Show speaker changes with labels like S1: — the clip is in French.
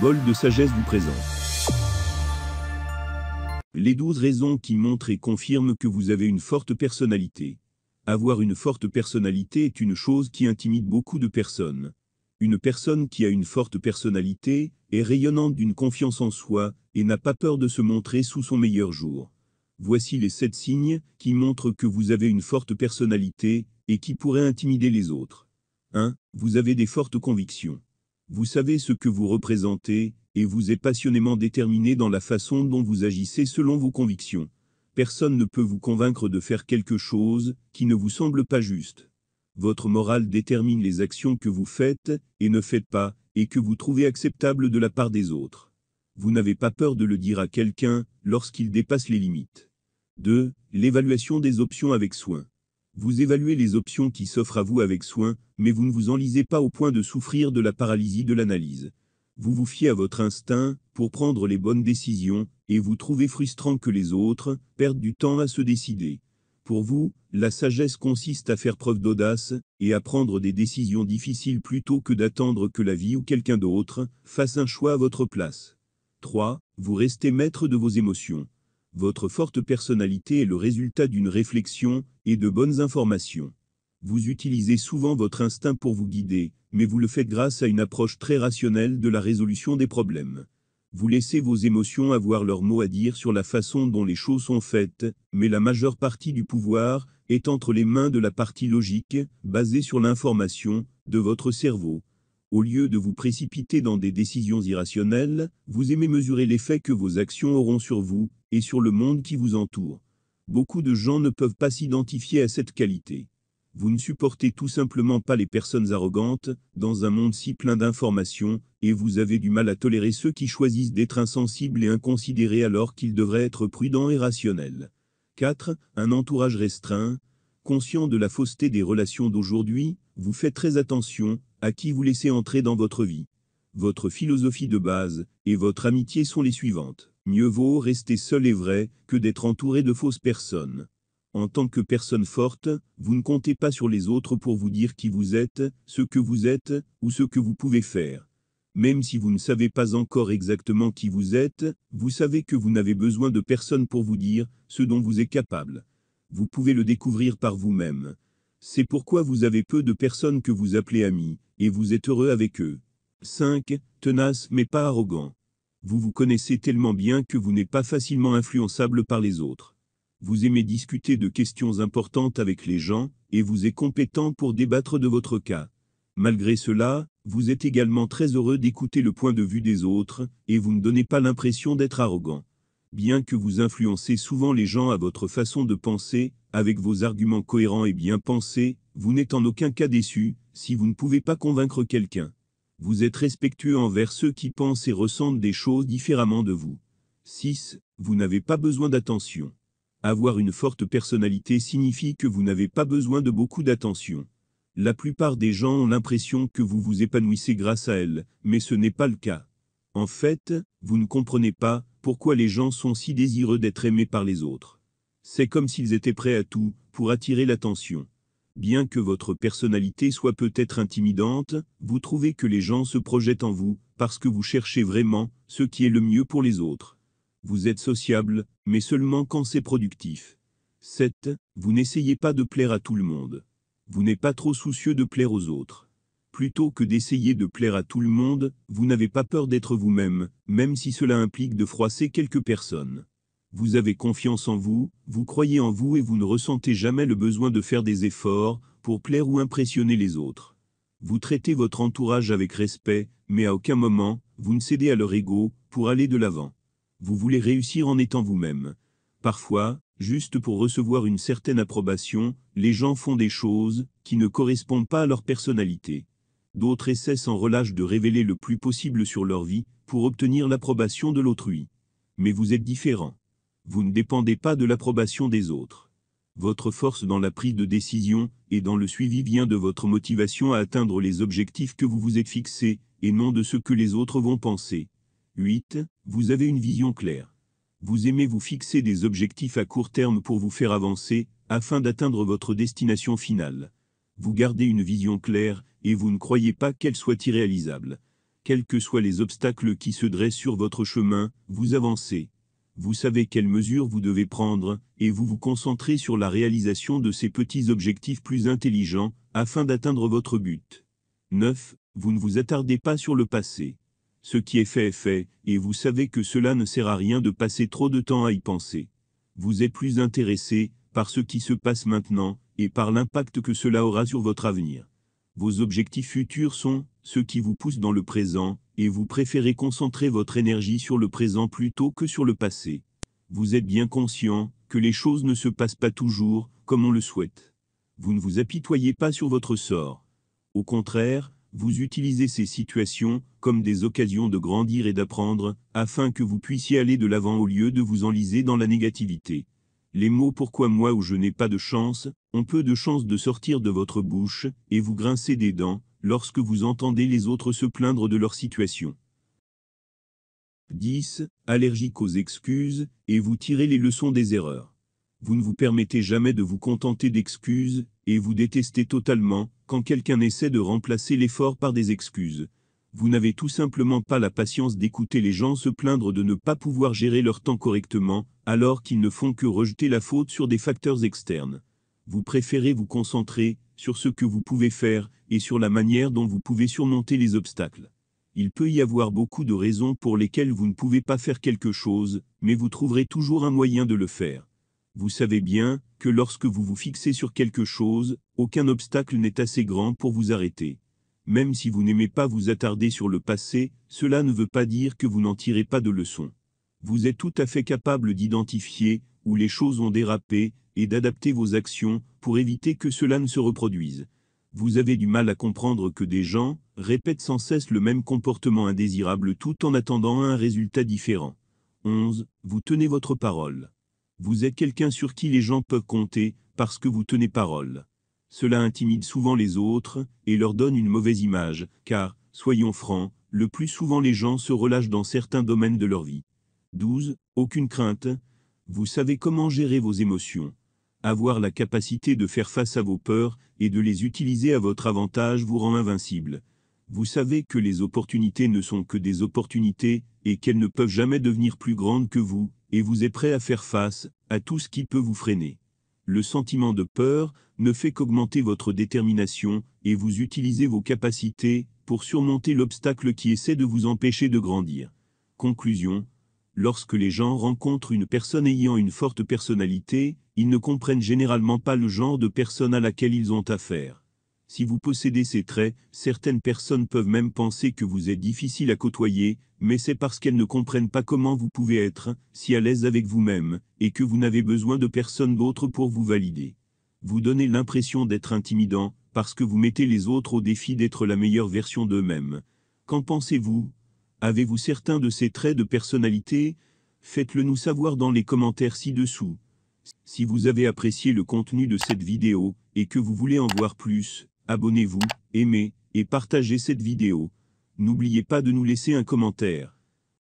S1: Bol de sagesse vous présente les 12 raisons qui montrent et confirment que vous avez une forte personnalité. Avoir une forte personnalité est une chose qui intimide beaucoup de personnes. Une personne qui a une forte personnalité est rayonnante d'une confiance en soi et n'a pas peur de se montrer sous son meilleur jour. Voici les 7 signes qui montrent que vous avez une forte personnalité et qui pourraient intimider les autres. 1. Vous avez des fortes convictions. Vous savez ce que vous représentez et vous êtes passionnément déterminé dans la façon dont vous agissez selon vos convictions. Personne ne peut vous convaincre de faire quelque chose qui ne vous semble pas juste. Votre morale détermine les actions que vous faites et ne faites pas, et que vous trouvez acceptables de la part des autres. Vous n'avez pas peur de le dire à quelqu'un lorsqu'il dépasse les limites. 2. L'évaluation des options avec soin. Vous évaluez les options qui s'offrent à vous avec soin, mais vous ne vous enlisez pas au point de souffrir de la paralysie de l'analyse. Vous vous fiez à votre instinct pour prendre les bonnes décisions, et vous trouvez frustrant que les autres perdent du temps à se décider. Pour vous, la sagesse consiste à faire preuve d'audace et à prendre des décisions difficiles plutôt que d'attendre que la vie ou quelqu'un d'autre fasse un choix à votre place. 3. Vous restez maître de vos émotions. Votre forte personnalité est le résultat d'une réflexion et de bonnes informations. Vous utilisez souvent votre instinct pour vous guider, mais vous le faites grâce à une approche très rationnelle de la résolution des problèmes. Vous laissez vos émotions avoir leur mot à dire sur la façon dont les choses sont faites, mais la majeure partie du pouvoir est entre les mains de la partie logique, basée sur l'information, de votre cerveau. Au lieu de vous précipiter dans des décisions irrationnelles, vous aimez mesurer l'effet que vos actions auront sur vous et sur le monde qui vous entoure. Beaucoup de gens ne peuvent pas s'identifier à cette qualité. Vous ne supportez tout simplement pas les personnes arrogantes, dans un monde si plein d'informations, et vous avez du mal à tolérer ceux qui choisissent d'être insensibles et inconsidérés alors qu'ils devraient être prudents et rationnels. 4. Un entourage restreint. Conscient de la fausseté des relations d'aujourd'hui, vous faites très attention à qui vous laissez entrer dans votre vie. Votre philosophie de base et votre amitié sont les suivantes. Mieux vaut rester seul et vrai que d'être entouré de fausses personnes. En tant que personne forte, vous ne comptez pas sur les autres pour vous dire qui vous êtes, ce que vous êtes, ou ce que vous pouvez faire. Même si vous ne savez pas encore exactement qui vous êtes, vous savez que vous n'avez besoin de personne pour vous dire ce dont vous êtes capable. Vous pouvez le découvrir par vous-même. C'est pourquoi vous avez peu de personnes que vous appelez amis, et vous êtes heureux avec eux. 5. Tenace mais pas arrogant. Vous vous connaissez tellement bien que vous n'êtes pas facilement influençable par les autres. Vous aimez discuter de questions importantes avec les gens, et vous êtes compétent pour débattre de votre cas. Malgré cela, vous êtes également très heureux d'écouter le point de vue des autres, et vous ne donnez pas l'impression d'être arrogant. Bien que vous influencez souvent les gens à votre façon de penser, avec vos arguments cohérents et bien pensés, vous n'êtes en aucun cas déçu, si vous ne pouvez pas convaincre quelqu'un. Vous êtes respectueux envers ceux qui pensent et ressentent des choses différemment de vous. 6. Vous n'avez pas besoin d'attention. Avoir une forte personnalité signifie que vous n'avez pas besoin de beaucoup d'attention. La plupart des gens ont l'impression que vous vous épanouissez grâce à elle, mais ce n'est pas le cas. En fait, vous ne comprenez pas pourquoi les gens sont si désireux d'être aimés par les autres. C'est comme s'ils étaient prêts à tout pour attirer l'attention. Bien que votre personnalité soit peut-être intimidante, vous trouvez que les gens se projettent en vous parce que vous cherchez vraiment ce qui est le mieux pour les autres. Vous êtes sociable, mais seulement quand c'est productif. 7. Vous n'essayez pas de plaire à tout le monde. Vous n'êtes pas trop soucieux de plaire aux autres. Plutôt que d'essayer de plaire à tout le monde, vous n'avez pas peur d'être vous-même, même si cela implique de froisser quelques personnes. Vous avez confiance en vous, vous croyez en vous et vous ne ressentez jamais le besoin de faire des efforts pour plaire ou impressionner les autres. Vous traitez votre entourage avec respect, mais à aucun moment, vous ne cédez à leur ego pour aller de l'avant. Vous voulez réussir en étant vous-même. Parfois, juste pour recevoir une certaine approbation, les gens font des choses qui ne correspondent pas à leur personnalité. D'autres essaient sans relâche de révéler le plus possible sur leur vie pour obtenir l'approbation de l'autrui. Mais vous êtes différent. Vous ne dépendez pas de l'approbation des autres. Votre force dans la prise de décision et dans le suivi vient de votre motivation à atteindre les objectifs que vous vous êtes fixés, et non de ce que les autres vont penser. 8. Vous avez une vision claire. Vous aimez vous fixer des objectifs à court terme pour vous faire avancer, afin d'atteindre votre destination finale. Vous gardez une vision claire, et vous ne croyez pas qu'elle soit irréalisable. Quels que soient les obstacles qui se dressent sur votre chemin, vous avancez. Vous savez quelles mesures vous devez prendre, et vous vous concentrez sur la réalisation de ces petits objectifs plus intelligents, afin d'atteindre votre but. 9. Vous ne vous attardez pas sur le passé. Ce qui est fait, et vous savez que cela ne sert à rien de passer trop de temps à y penser. Vous êtes plus intéressé par ce qui se passe maintenant, et par l'impact que cela aura sur votre avenir. Vos objectifs futurs sont ceux qui vous poussent dans le présent, et vous préférez concentrer votre énergie sur le présent plutôt que sur le passé. Vous êtes bien conscient que les choses ne se passent pas toujours comme on le souhaite. Vous ne vous apitoyez pas sur votre sort. Au contraire, vous utilisez ces situations comme des occasions de grandir et d'apprendre, afin que vous puissiez aller de l'avant au lieu de vous enliser dans la négativité. Les mots « pourquoi moi » ou « je n'ai pas de chance » ont peu de chances de sortir de votre bouche, et vous grincez des dents lorsque vous entendez les autres se plaindre de leur situation. 10. Allergique aux excuses, et vous tirez les leçons des erreurs. Vous ne vous permettez jamais de vous contenter d'excuses, et vous détestez totalement quand quelqu'un essaie de remplacer l'effort par des excuses. Vous n'avez tout simplement pas la patience d'écouter les gens se plaindre de ne pas pouvoir gérer leur temps correctement, alors qu'ils ne font que rejeter la faute sur des facteurs externes. Vous préférez vous concentrer sur ce que vous pouvez faire et sur la manière dont vous pouvez surmonter les obstacles. Il peut y avoir beaucoup de raisons pour lesquelles vous ne pouvez pas faire quelque chose, mais vous trouverez toujours un moyen de le faire. Vous savez bien que lorsque vous vous fixez sur quelque chose, aucun obstacle n'est assez grand pour vous arrêter. Même si vous n'aimez pas vous attarder sur le passé, cela ne veut pas dire que vous n'en tirez pas de leçons. Vous êtes tout à fait capable d'identifier où les choses ont dérapé et d'adapter vos actions pour éviter que cela ne se reproduise. Vous avez du mal à comprendre que des gens répètent sans cesse le même comportement indésirable tout en attendant un résultat différent. 11. Vous tenez votre parole. Vous êtes quelqu'un sur qui les gens peuvent compter parce que vous tenez parole. Cela intimide souvent les autres et leur donne une mauvaise image, car, soyons francs, le plus souvent les gens se relâchent dans certains domaines de leur vie. 12. Aucune crainte. Vous savez comment gérer vos émotions. Avoir la capacité de faire face à vos peurs et de les utiliser à votre avantage vous rend invincible. Vous savez que les opportunités ne sont que des opportunités et qu'elles ne peuvent jamais devenir plus grandes que vous, et vous êtes prêt à faire face à tout ce qui peut vous freiner. Le sentiment de peur ne fait qu'augmenter votre détermination et vous utilisez vos capacités pour surmonter l'obstacle qui essaie de vous empêcher de grandir. Conclusion. Lorsque les gens rencontrent une personne ayant une forte personnalité, ils ne comprennent généralement pas le genre de personne à laquelle ils ont affaire. Si vous possédez ces traits, certaines personnes peuvent même penser que vous êtes difficile à côtoyer, mais c'est parce qu'elles ne comprennent pas comment vous pouvez être si à l'aise avec vous-même, et que vous n'avez besoin de personne d'autre pour vous valider. Vous donnez l'impression d'être intimidant, parce que vous mettez les autres au défi d'être la meilleure version d'eux-mêmes. Qu'en pensez-vous ? Avez-vous certains de ces traits de personnalité ? Faites-le nous savoir dans les commentaires ci-dessous. Si vous avez apprécié le contenu de cette vidéo, et que vous voulez en voir plus, abonnez-vous, aimez, et partagez cette vidéo. N'oubliez pas de nous laisser un commentaire.